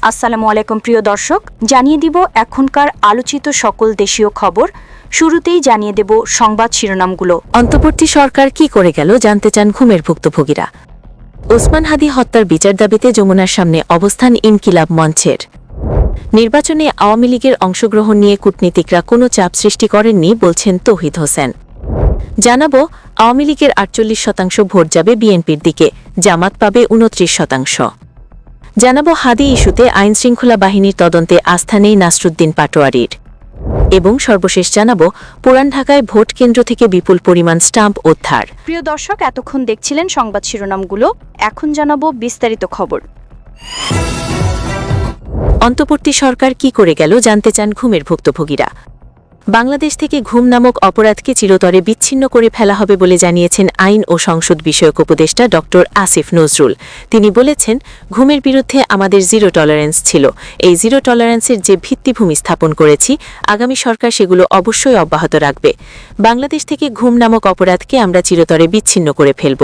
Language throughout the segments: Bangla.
আসসালামু আলাইকুম প্রিয় দর্শক, জানিয়ে দিব এখনকার আলোচিত সকল দেশীয় খবর। শুরুতেই জানিয়ে দেব সংবাদ শিরোনামগুলো। অন্তর্বর্তী সরকার কি করে গেল জানতে চান ঘুমের ভুক্তভোগীরা। ওসমান হাদি হত্যার বিচার দাবিতে যমুনার সামনে অবস্থান ইনকিলাব মঞ্চের। নির্বাচনে আওয়ামী লীগের অংশগ্রহণ নিয়ে কূটনীতিকরা কোনো চাপ সৃষ্টি করেননি বলছেন তৌহিদ হোসেন। জানাবো আওয়ামী লীগের ৪৮% ভোট যাবে বিএনপির দিকে, জামাত পাবে ২৯%। জানাবো হাদি ইস্যুতে আইনশৃঙ্খলা বাহিনীর তদন্তে আস্থা নেই নাসরুদ্দিন পাটোয়ারির। এবং সর্বশেষ জানাবো পুরান ঢাকায় ভোট কেন্দ্র থেকে বিপুল পরিমাণ স্টাম্প উদ্ধার। প্রিয় দর্শক, এতক্ষণ দেখছিলেন সংবাদ শিরোনামগুলো, এখন জানাবো বিস্তারিত খবর। অন্তর্বর্তী সরকার কি করে গেল জানতে চান ঘুমের ভুক্তভোগীরা। বাংলাদেশ থেকে ঘুম নামক অপরাধকে চিরতরে বিচ্ছিন্ন করে ফেলা হবে বলে জানিয়েছেন আইন ও সংসদ বিষয়ক উপদেষ্টা ড আসিফ নজরুল। তিনি বলেছেন, ঘুমের বিরুদ্ধে আমাদের জিরো টলারেন্স ছিল। এই জিরো টলারেন্সের যে ভিত্তিভূমি স্থাপন করেছি, আগামী সরকার সেগুলো অবশ্যই অব্যাহত রাখবে। বাংলাদেশ থেকে ঘুম নামক অপরাধকে আমরা চিরতরে বিচ্ছিন্ন করে ফেলব।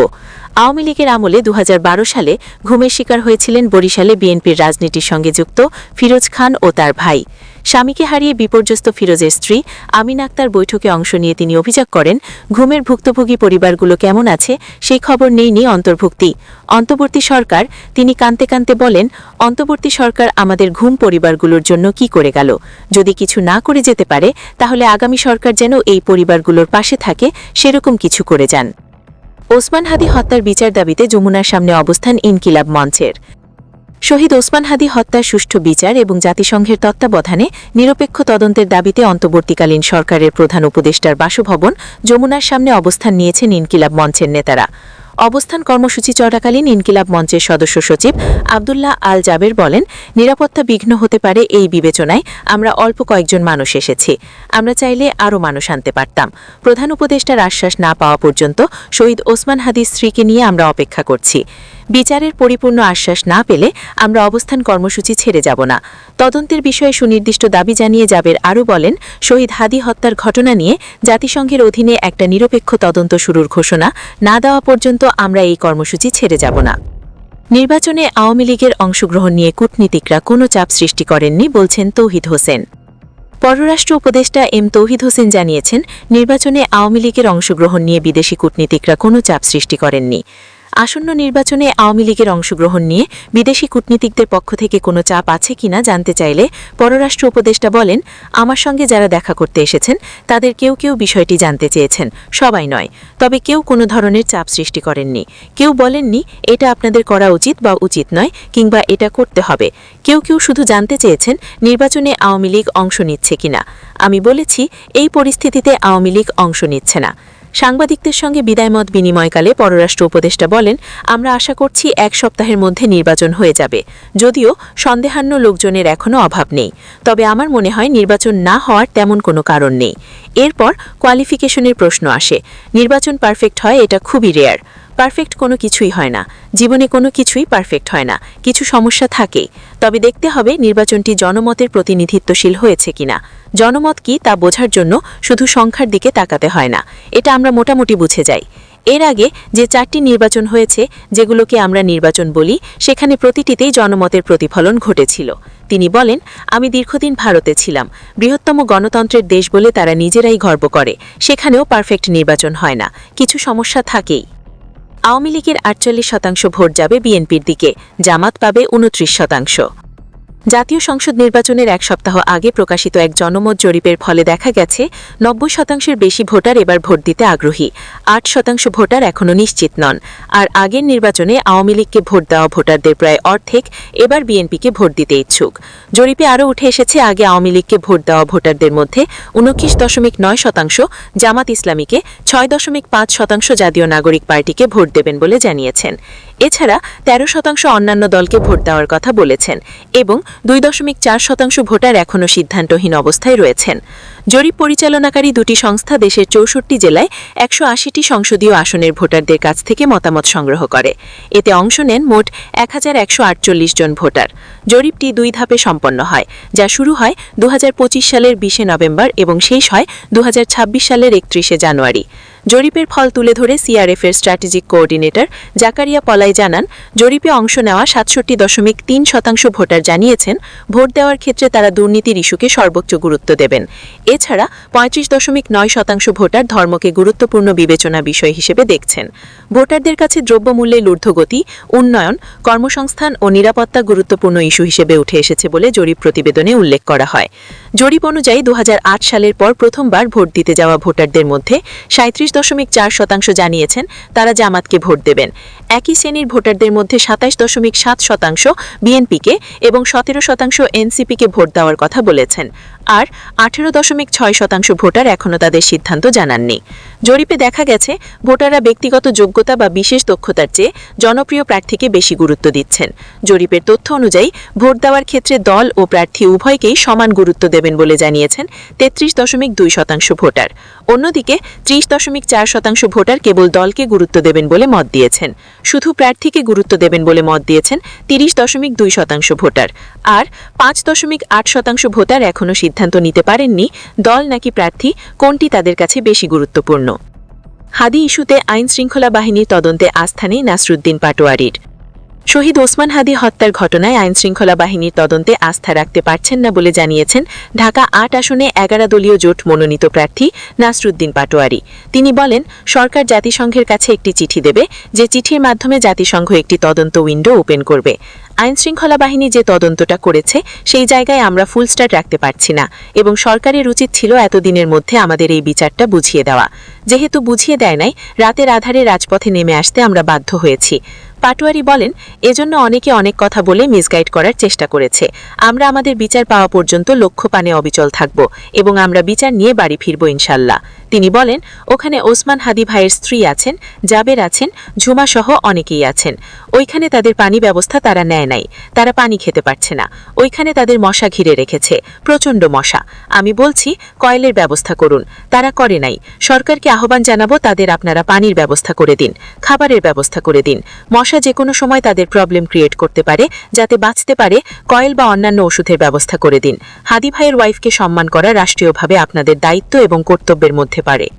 আওয়ামী লীগের আমলে ২০১২ সালে ঘুমের শিকার হয়েছিলেন বরিশালে বিএনপির রাজনীতির সঙ্গে যুক্ত ফিরোজ খান ও তার ভাই। স্বামীকে হারিয়ে বিপর্যস্ত ফিরোজের স্ত্রী আমিন আক্তার বৈঠকে অংশ নিয়ে তিনি অভিযোগ করেন, ঘুমের ভুক্তভোগী পরিবারগুলো কেমন আছে সেই খবর নেইনি অন্তর্বর্তী সরকার। তিনি কাঁদতে কাঁদতে বলেন, অন্তর্বর্তী সরকার আমাদের ঘুম পরিবারগুলোর জন্য কি করে গেল? যদি কিছু না করে যেতে পারে, তাহলে আগামী সরকার যেন এই পরিবারগুলোর পাশে থাকে, সেরকম কিছু করে যান। ওসমান হাদি হত্যার বিচার দাবিতে যমুনার সামনে অবস্থান ইনকিলাব মঞ্চের। শহীদ ওসমান হাদি হত্যার সুষ্ঠু বিচার এবং জাতিসংঘের তত্ত্বাবধানে নিরপেক্ষ তদন্তের দাবিতে অন্তর্বর্তীকালীন সরকারের প্রধান উপদেষ্টার বাসভবন যমুনার সামনে অবস্থান নিয়েছেন ইনকিলাব মঞ্চের নেতারা। অবস্থান কর্মসূচি চলাকালীন ইনকিলাব মঞ্চের সদস্য সচিব আবদুল্লাহ আল জাবের বলেন, নিরাপত্তা বিঘ্ন হতে পারে এই বিবেচনায় আমরা অল্প কয়েকজন মানুষ এসেছি। আমরা চাইলে আরও মানুষ আনতে পারতাম। প্রধান উপদেষ্টার আশ্বাস না পাওয়া পর্যন্ত শহীদ ওসমান হাদির স্ত্রীকে নিয়ে আমরা অপেক্ষা করছি। বিচারের পরিপূর্ণ আশ্বাস না পেলে আমরা অবস্থান কর্মসূচি ছেড়ে যাব না। তদন্তের বিষয়ে সুনির্দিষ্ট দাবি জানিয়ে জাবের আরও বলেন, শহীদ হাদি হত্যার ঘটনা নিয়ে জাতিসংঘের অধীনে একটা নিরপেক্ষ তদন্ত শুরুর ঘোষণা না দেওয়া পর্যন্ত আমরা এই কর্মসূচি ছেড়ে যাব না। নির্বাচনে আওয়ামী লীগের অংশগ্রহণ নিয়ে কূটনীতিকরা কোনো চাপ সৃষ্টি করেননি বলছেন তৌহিদ হোসেন। পররাষ্ট্র উপদেষ্টা এম তৌহিদ হোসেন জানিয়েছেন, নির্বাচনে আওয়ামী লীগের অংশগ্রহণ নিয়ে বিদেশি কূটনীতিকরা কোনো চাপ সৃষ্টি করেননি। আসন্ন নির্বাচনে আওয়ামী লীগের অংশগ্রহণ নিয়ে বিদেশি কূটনীতিকদের পক্ষ থেকে কোনো চাপ আছে কিনা জানতে চাইলে পররাষ্ট্র উপদেষ্টা বলেন, আমার সঙ্গে যারা দেখা করতে এসেছেন তাদের কেউ কেউ বিষয়টি জানতে চেয়েছেন, সবাই নয়। তবে কেউ কোনো ধরনের চাপ সৃষ্টি করেননি। কেউ বলেননি এটা আপনাদের করা উচিত বা উচিত নয়, কিংবা এটা করতে হবে। কেউ কেউ শুধু জানতে চেয়েছেন নির্বাচনে আওয়ামী লীগ অংশ নিচ্ছে কিনা। আমি বলেছি, এই পরিস্থিতিতে আওয়ামী লীগ অংশ নিচ্ছে না। সাংবাদিকদের সঙ্গে বিদায়মত বিনিময়কালে পররাষ্ট্র উপদেষ্টা বলেন, আমরা আশা করছি ১ সপ্তাহের মধ্যে নির্বাচন হয়ে যাবে। যদিও সন্দেহান্য লোকজনের এখনও অভাব নেই, তবে আমার মনে হয় নির্বাচন না হওয়ার তেমন কোনো কারণ নেই। এরপর কোয়ালিফিকেশনের প্রশ্ন আসে। নির্বাচন পারফেক্ট হয় এটা খুবই রেয়ার। পারফেক্ট কোনো কিছুই হয় না, জীবনে কোনো কিছুই পারফেক্ট হয় না, কিছু সমস্যা থাকেই। তবে দেখতে হবে নির্বাচনটি জনমতের প্রতিনিধিত্বশীল হয়েছে কিনা। জনমত কি তা বোঝার জন্য শুধু সংখ্যার দিকে তাকাতে হয় না, এটা আমরা মোটামুটি বুঝে যাই। এর আগে যে 4টি নির্বাচন হয়েছে, যেগুলোকে আমরা নির্বাচন বলি, সেখানে প্রতিটিতেই জনমতের প্রতিফলন ঘটেছিল। তিনি বলেন, আমি দীর্ঘদিন ভারতে ছিলাম। বৃহত্তম গণতন্ত্রের দেশ বলে তারা নিজেরাই গর্ব করে। সেখানেও পারফেক্ট নির্বাচন হয় না, কিছু সমস্যা থাকেই। আওয়ামী লীগের ৪৮% ভোট যাবে বিএনপির দিকে, জামাত পাবে ২৯%। জাতীয় সংসদ নির্বাচনের 1 সপ্তাহ আগে প্রকাশিত এক জনমত জরিপের ফলে দেখা গেছে ৯০%-এর বেশি ভোটার এবার ভোট দিতে আগ্রহী। ৮% ভোটার এখনও নিশ্চিত নন। আর আগের নির্বাচনে আওয়ামী লীগকে ভোট দেওয়া ভোটারদের প্রায় অর্ধেক এবার বিএনপিকে ভোট দিতে ইচ্ছুক। জরিপে আরও উঠে এসেছে, আগে আওয়ামী লীগকে ভোট দেওয়া ভোটারদের মধ্যে ২৯.৯%, জামাত ইসলামীকে ৬.৫%, জাতীয় নাগরিক পার্টিকে ভোট দেবেন বলে জানিয়েছেন। এছাড়া ১৩% অন্যান্য দলকে ভোট দেওয়ার কথা বলেছেন এবং ২.৪% ভোটার এখনও সিদ্ধান্তহীন অবস্থায় রয়েছেন। জরিপ পরিচালনাকারী দুটি সংস্থা দেশের ৬৪ জেলায় ১৮০টি সংসদীয় আসনের ভোটারদের কাছ থেকে মতামত সংগ্রহ করে। এতে অংশ নেন মোট ১১৪৮ জন ভোটার। জরিপটি ২ ধাপে সম্পন্ন হয়, যা শুরু হয় ২০২৫ সালের ২০ নভেম্বর এবং শেষ হয় ২০২৬ সালের ৩১ জানুয়ারি। জরিপের ফল তুলে ধরে সিআরএফের স্ট্র্যাটেজিক কোঅর্ডিনেটর জাকারিয়া পলাই জানান, জরিপে অংশ নেওয়া ৬৭.৩% ভোটার জানিয়েছেন ভোট দেওয়ার ক্ষেত্রে তারা দুর্নীতির ইস্যুকে সর্বোচ্চ গুরুত্ব দেবেন। এছাড়া ৩৫.৯% ভোটার ধর্মকে গুরুত্বপূর্ণ বিবেচনা বিষয় হিসেবে দেখছেন। ভোটারদের কাছে দ্রব্যমূল্যের ঊর্ধ্বগতি, উন্নয়ন, কর্মসংস্থান ও নিরাপত্তা গুরুত্বপূর্ণ ইস্যু হিসেবে উঠে এসেছে বলে জরিপ প্রতিবেদনে উল্লেখ করা হয়। জরিপ অনুযায়ী ২০০৮ সালের পর প্রথমবার ভোট দিতে যাওয়া ভোটারদের মধ্যে ৩৭.৪% জানিয়েছেন তারা জামাতকে ভোট দেবেন। একই শ্রেণীর ভোটারদের মধ্যে ২৭.৭% বিএনপিকে এবং ১৭% এনসিপিকে ভোট দেওয়ার কথা বলেছেন। আর ১৮.৬% ভোটার এখনও তাদের সিদ্ধান্ত জানাননি। জরিপে দেখা গেছে ভোটাররা ব্যক্তিগত যোগ্যতা বা বিশেষ দক্ষতার চেয়ে জনপ্রিয় প্রার্থীকে বেশি গুরুত্ব দিচ্ছেন। জরিপের তথ্য অনুযায়ী ভোট দেওয়ার ক্ষেত্রে দল ও প্রার্থী উভয়কেই সমান গুরুত্ব দেবেন বলে জানিয়েছেন ৩৩.২% ভোটার। অন্যদিকে ৩০.৪% ভোটার কেবল দলকে গুরুত্ব দেবেন বলে মত দিয়েছেন। শুধু প্রার্থীকে গুরুত্ব দেবেন বলে মত দিয়েছেন ৩০.২% ভোটার। আর ৫.৮% ভোটার এখনও সিদ্ধান্ত নিতে পারেননি দল নাকি প্রার্থী কোনটি তাদের কাছে বেশি গুরুত্বপূর্ণ। হাদি ইস্যুতে আইন শৃঙ্খলা বাহিনীর তদন্তে আস্থা নেই নাসরুদ্দিন পাটোয়ারির। শহীদ ওসমান হাদি হত্যার ঘটনায় আইনশৃঙ্খলা বাহিনীর তদন্তে আস্থা রাখতে পারছেন না বলে জানিয়েছেন ঢাকা ৮ আসনে ১১ দলীয় জোট মনোনীত প্রার্থী নাসরুদ্দিন পাটোয়ারি। তিনি বলেন, সরকার জাতিসংঘের কাছে একটি চিঠি দেবে, যে চিঠির মাধ্যমে জাতিসংঘ একটি তদন্ত উইন্ডো ওপেন করবে। আইনশৃঙ্খলা বাহিনী যে তদন্তটা করেছে সেই জায়গায় আমরা ফুল স্টার্ট রাখতে পারছি না এবং সরকারের উচিত ছিল এতদিনের মধ্যে আমাদের এই বিচারটা বুঝিয়ে দেওয়া। যেহেতু বুঝিয়ে দেয় নাই, রাতের আধারে রাজপথে নেমে আসতে আমরা বাধ্য হয়েছি। পাটোয়ারি বলেন, এজন্য অনেকে অনেক কথা বলে মিসগাইড করার চেষ্টা করেছে। আমরা আমাদের বিচার পাওয়া পর্যন্ত লক্ষ্যপানে অবিচল থাকব এবং আমরা বিচার নিয়ে বাড়ি ফিরব ইনশাল্লাহ। তিনি বলেন, ওখানে ওসমান হাদি ভাইয়ের স্ত্রী আছেন, জাবের আছেন, ঝুমা সহ অনেকেই আছেন। ওইখানে তাদের পানি ব্যবস্থা তারা নেয় নাই, তারা পানি খেতে পারছে না। ওইখানে তাদের মশা ঘিরে রেখেছে, প্রচণ্ড মশা। আমি বলছি কয়েলের ব্যবস্থা করুন, তারা করে নাই। সরকারকে আহ্বান জানাবো, তাদের আপনারা পানির ব্যবস্থা করে দিন, খাবারের ব্যবস্থা করে দিন। মশা যে কোনো সময় তাদের প্রবলেম ক্রিয়েট করতে পারে, যাতে বাঁচতে পারে কয়েল বা অন্যান্য ওষুধের ব্যবস্থা করে দিন। হাদি ভাইয়ের ওয়াইফকে সম্মান করা রাষ্ট্রীয়ভাবে আপনাদের দায়িত্ব এবং কর্তব্যের মধ্যে পড়ে।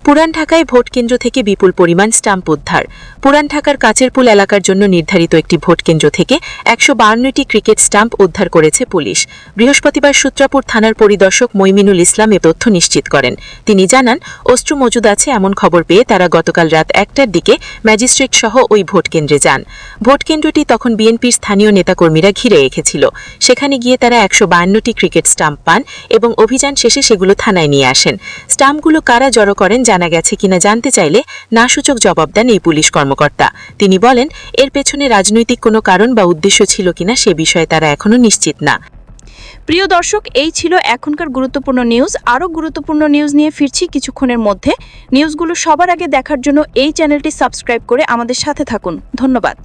পুরান ঢাকায় ভোট কেন্দ্র থেকে বিপুল পরিমাণ স্টাম্প উদ্ধার। পুরান ঢাকার কাচেরপুল এলাকার জন্য নির্ধারিত একটি ভোট কেন্দ্র থেকে ১৫২টি ক্রিকেট স্টাম্প উদ্ধার করেছে পুলিশ। বৃহস্পতিবার সূত্রাপুর থানার পরিদর্শক মইমিনুল ইসলাম এ তথ্য নিশ্চিত করেন। তিনি জানান, অস্ত্র মজুদ আছে এমন খবর পেয়ে তারা গতকাল রাত ১টার দিকে ম্যাজিস্ট্রেট সহ ওই ভোট কেন্দ্রে যান। ভোট কেন্দ্রটি তখন বিএনপির স্থানীয় নেতাকর্মীরা ঘিরে রেখেছিল। সেখানে গিয়ে তারা ১৫২টি ক্রিকেট স্টাম্প পান এবং অভিযান শেষে সেগুলো থানায় নিয়ে আসেন। স্টাম্পগুলো কারা জড়ো করেন জানা গেছে কিনা জানতে চাইলে নাসূচক জবাব দেন এই পুলিশ কর্মকর্তা। তিনি বলেন, এর পেছনে রাজনৈতিক কোনো কারণ বা উদ্দেশ্য ছিল কিনা সে বিষয়ে তারা এখনও নিশ্চিত না। প্রিয় দর্শক, এই ছিল এখনকার গুরুত্বপূর্ণ নিউজ। আরও গুরুত্বপূর্ণ নিউজ নিয়ে ফিরছি কিছুক্ষণের মধ্যে। নিউজগুলো সবার আগে দেখার জন্য এই চ্যানেলটি সাবস্ক্রাইব করে আমাদের সাথে থাকুন। ধন্যবাদ।